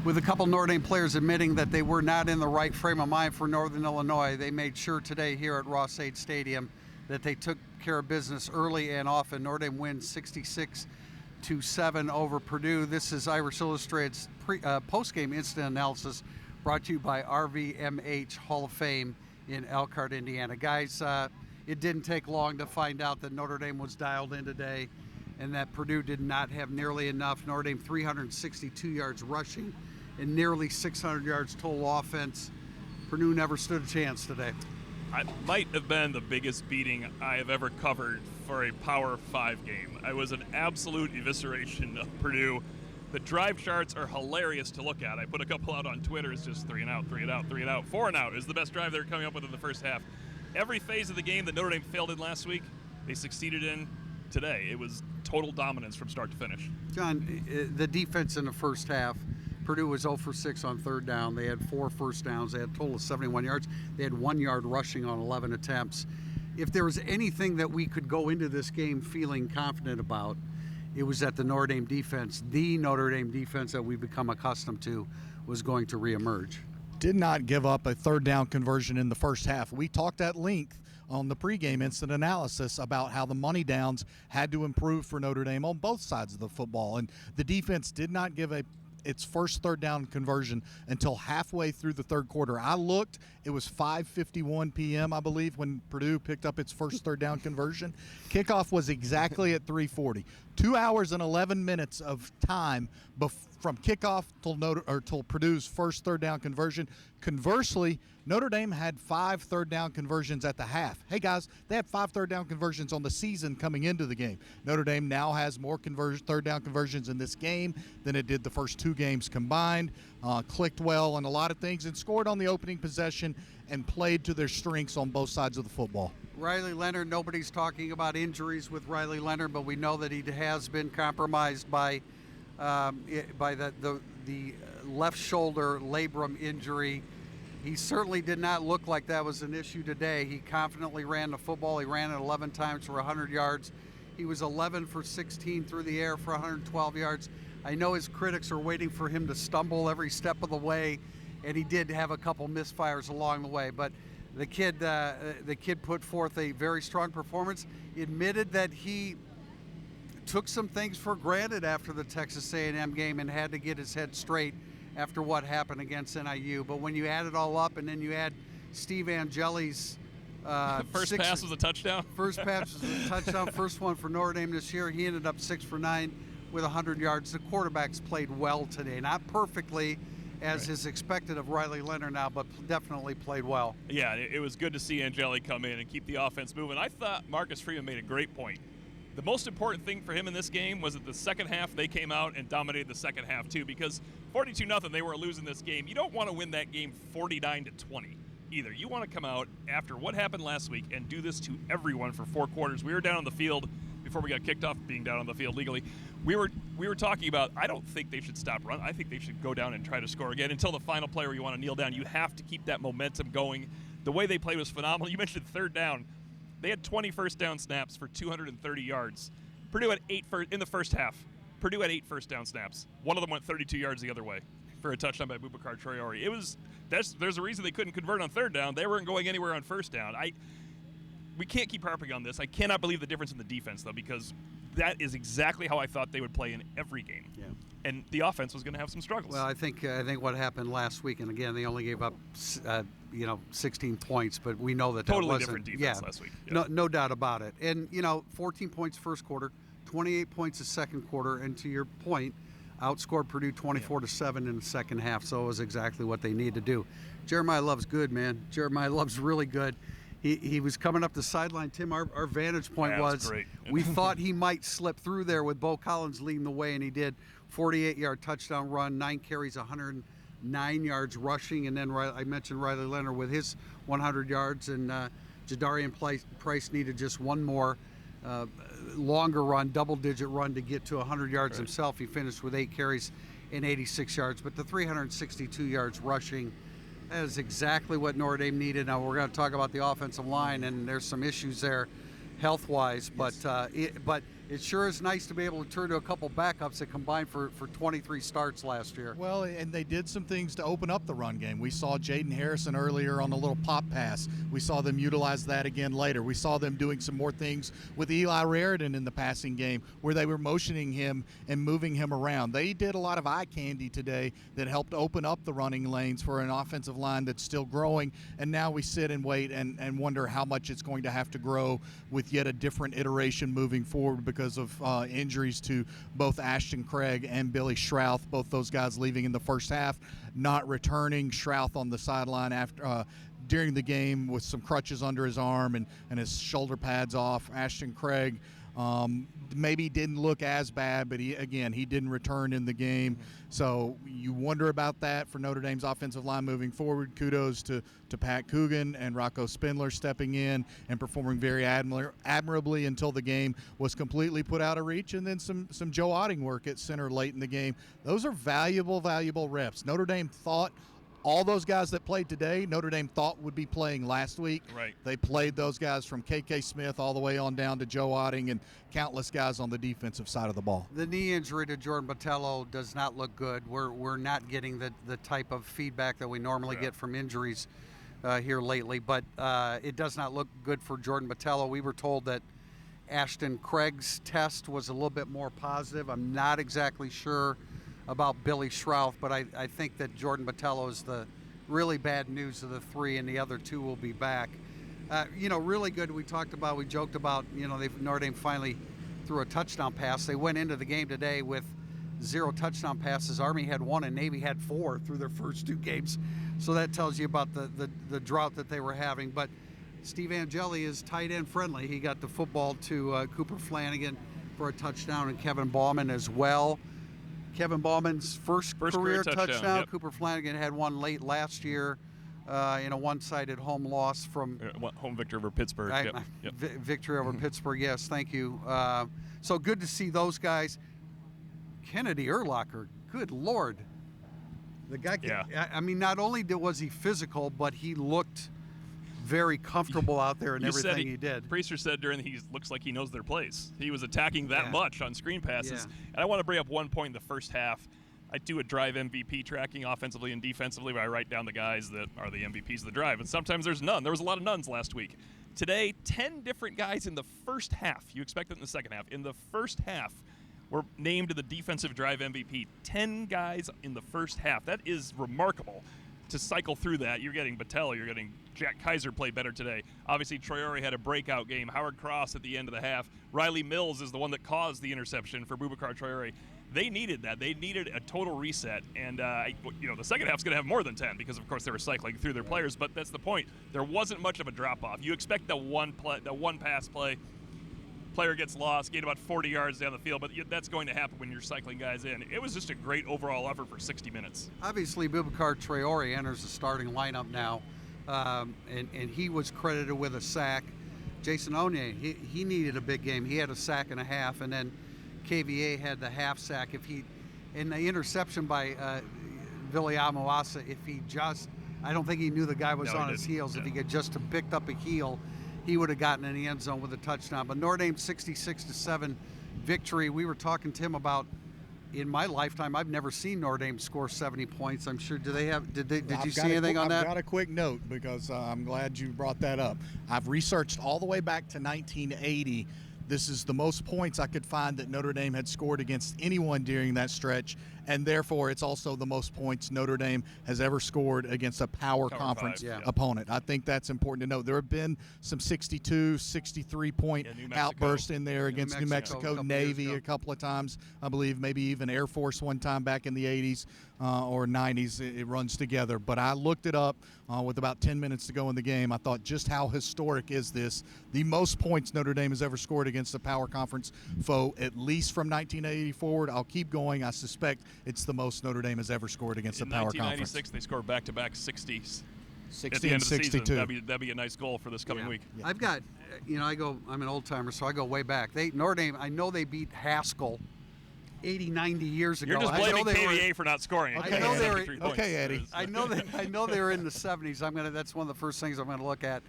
With a couple Notre Dame players admitting that they were not in the right frame of mind for Northern Illinois, they made sure today here at Ross-Ade Stadium that they took care of business early and often. Notre Dame wins 66-7 over Purdue. This is Irish Illustrated's post-game incident analysis brought to you by RVMH Hall of Fame in Elkhart, Indiana. Guys, it didn't take long to find out that Notre Dame was dialed in today and that Purdue did not have nearly enough. Notre Dame 362 yards rushing and nearly 600 yards total offense. Purdue never stood a chance today. It might have been the biggest beating I have ever covered for a Power 5 game. It was an absolute evisceration of Purdue. The drive charts are hilarious to look at. I put a couple out on Twitter. It's just 3 and out, 3 and out, 3 and out. 4 and out is the best drive they're coming up with in the first half. Every phase of the game that Notre Dame failed in last week, they succeeded in today. It was total dominance from start to finish. John, the defense in the first half, Purdue was 0 for 6 on third down. They had 4 first downs. They had a total of 71 yards. They had 1 yard rushing on 11 attempts. If there was anything that we could go into this game feeling confident about, it was that the Notre Dame defense that we've become accustomed to, was going to reemerge. Did not give up a third down conversion in the first half. We talked at length on the pregame instant analysis about how the money downs had to improve for Notre Dame on both sides of the football, and the defense did not give its first third down conversion until halfway through the third quarter. I looked, it was 5:51 p.m., I believe, when Purdue picked up its first third down conversion. Kickoff was exactly at 3:40. 2 hours and 11 minutes of time from kickoff till Purdue's first third down conversion. Conversely, Notre Dame had 5 third down conversions at the half. Hey guys, they had 5 third down conversions on the season coming into the game. Notre Dame now has more third down conversions in this game than it did the first 2 games combined. Clicked well on a lot of things and scored on the opening possession and played to their strengths on both sides of the football. Riley Leonard, nobody's talking about injuries with Riley Leonard, but we know that he has been compromised by the left shoulder labrum injury. He certainly did not look like that was an issue today. He confidently ran the football. He ran it 11 times for 100 yards. He was 11 for 16 through the air for 112 yards. I know his critics are waiting for him to stumble every step of the way, and he did have a couple misfires along the way, but the kid put forth a very strong performance. He admitted that he took some things for granted after the Texas A&M game and had to get his head straight after what happened against NIU. But when you add it all up and then you add Steve Angeli's first pass was a touchdown. First pass was a touchdown. First one for Notre Dame this year. He ended up 6 for 9 with 100 yards. The quarterbacks played well today. Not perfectly, as is expected of Riley Leonard now, but definitely played well. Yeah, it was good to see Angeli come in and keep the offense moving. I thought Marcus Freeman made a great point. The most important thing for him in this game was that the second half they came out and dominated the second half too, because 42-0 they were losing this game. You don't want to win that game 49-20 either. You want to come out after what happened last week and do this to everyone for 4 quarters. We were down on the field before we got kicked off being down on the field legally. We were talking about, I don't think they should stop running. I think they should go down and try to score again until the final play where you want to kneel down. You have to keep that momentum going. The way they played was phenomenal. You mentioned third down. They had 20 first down snaps for 230 yards. Purdue had 8 in the first half. Purdue had 8 first down snaps. One of them went 32 yards the other way for a touchdown by Boubacar Traore. There's a reason they couldn't convert on third down. They weren't going anywhere on first down. We can't keep harping on this. I cannot believe the difference in the defense, though, because that is exactly how I thought they would play in every game. Yeah. And the offense was going to have some struggles. Well, I think what happened last week, and again, they only gave up 16 points, but we know that totally wasn't, different defense last week. Yeah. No doubt about it. And 14 points first quarter, 28 points the second quarter, and to your point, outscored Purdue 24-7 in the second half. So it was exactly what they needed to do. Jeremiah Love's good, man. Jeremiah Love's really good. He was coming up the sideline, Tim. Our vantage point was we thought he might slip through there with Bo Collins leading the way, and he did. 48-yard touchdown run, 9 carries, 109 yards rushing, and then I mentioned Riley Leonard with his 100 yards, and Jadarian Price needed just one more longer run, double-digit run to get to 100 yards himself. He finished with 8 carries and 86 yards, but the 362 yards rushing, that is exactly what Notre Dame needed. Now we're going to talk about the offensive line, and there's some issues there health-wise, but it sure is nice to be able to turn to a couple backups that combined for 23 starts last year. Well, and they did some things to open up the run game. We saw Jaden Harrison earlier on the little pop pass. We saw them utilize that again later. We saw them doing some more things with Eli Raridan in the passing game where they were motioning him and moving him around. They did a lot of eye candy today that helped open up the running lanes for an offensive line that's still growing. And now we sit and wait and wonder how much it's going to have to grow with yet a different iteration moving forward because of injuries to both Ashton Craig and Billy Schrouth, both those guys leaving in the first half, not returning. Schrouth on the sideline after during the game with some crutches under his arm and his shoulder pads off. Ashton Craig maybe didn't look as bad, but he didn't return in the game. So you wonder about that for Notre Dame's offensive line moving forward. Kudos to Pat Coogan and Rocco Spindler stepping in and performing very admirably until the game was completely put out of reach, and then some Joe Otting work at center late in the game. Those are valuable reps. Notre Dame thought all those guys that played today, Notre Dame thought would be playing last week. Right. They played those guys from KK Smith all the way on down to Joe Otting and countless guys on the defensive side of the ball. The knee injury to Jordan Botelho does not look good. We're not getting the type of feedback that we normally get from injuries here lately, but it does not look good for Jordan Botelho. We were told that Ashton Craig's test was a little bit more positive. I'm not exactly sure about Billy Schrouth, but I think that Jordan Botelho is the really bad news of the three, and the other two will be back. Really good. We joked about, Notre Dame finally threw a touchdown pass. They went into the game today with 0 touchdown passes. Army had 1 and Navy had 4 through their first 2 games. So that tells you about the drought that they were having. But Steve Angeli is tight end friendly. He got the football to Cooper Flanagan for a touchdown, and Kevin Bauman as well. Kevin Bauman's first career touchdown. Yep. Cooper Flanagan had one late last year in a one-sided home loss from home victory over Pittsburgh. Yep. Victory over Pittsburgh. Yes, thank you. So good to see those guys. Kennedy Urlacher, good Lord, the guy. Yeah. I mean, not only was he physical, but he looked very comfortable out there in everything he did. Priester said he looks like he knows their place. He was attacking that much on screen passes. Yeah. And I want to bring up one point in the first half. I do a drive MVP tracking offensively and defensively where I write down the guys that are the MVPs of the drive. And sometimes there's none. There was a lot of nuns last week. Today, 10 different guys in the first half. You expect it in the second half. In the first half, were named the defensive drive MVP. 10 guys in the first half. That is remarkable. To cycle through that, you're getting Botelho, you're getting Jack Kaiser played better today. Obviously, Traore had a breakout game. Howard Cross at the end of the half. Riley Mills is the one that caused the interception for Boubacar Traore. They needed that. They needed a total reset. And, the second half's going to have more than 10 because, of course, they were cycling through their players. But that's the point. There wasn't much of a drop-off. You expect the one pass play. Player gets lost, gained about 40 yards down the field, but that's going to happen when you're cycling guys in. It was just a great overall effort for 60 minutes. Obviously, Boubacar Traore enters the starting lineup now, and he was credited with a sack. Jason Onye, he needed a big game. He had a sack and a half, and then KVA had the half sack. And the interception by Vili Amoasa, I don't think he knew the guy was on his heels. If he could just have picked up a heel, he would have gotten in the end zone with a touchdown. But Notre Dame 66-7 victory. We were talking to him about, in my lifetime, I've never seen Notre Dame score 70 points. I'm sure. Did you see anything on that? I've got a quick note because I'm glad you brought that up. I've researched all the way back to 1980. This is the most points I could find that Notre Dame had scored against anyone during that stretch, and therefore it's also the most points Notre Dame has ever scored against a power conference opponent. I think that's important to note. There have been some 62, 63-point outbursts in there against New Mexico, Navy a couple of times, I believe, maybe even Air Force one time back in the 80s or 90s. It runs together. But I looked it up with about 10 minutes to go in the game. I thought, just how historic is this? The most points Notre Dame has ever scored against a power conference foe, at least from 1980 forward. I'll keep going. I suspect it's the most Notre Dame has ever scored against a power conference. In 1996, they scored back-to-back 60s. 60 at the end and of the 62. season. That'd be a nice goal for this coming week. Yeah. I've got, I'm an old-timer, so I go way back. Notre Dame, I know they beat Haskell 80, 90 years ago. You're just blaming KVA for not scoring. Okay, I know Eddie. Okay, Eddie. I know they were in the 70s. That's one of the first things I'm going to look at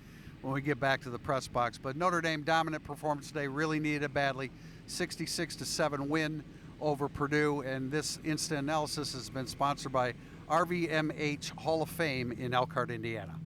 when we get back to the press box. But Notre Dame dominant performance today, really needed it badly. 66-7 win over Purdue, and this instant analysis has been sponsored by RVMH Hall of Fame in Elkhart, Indiana.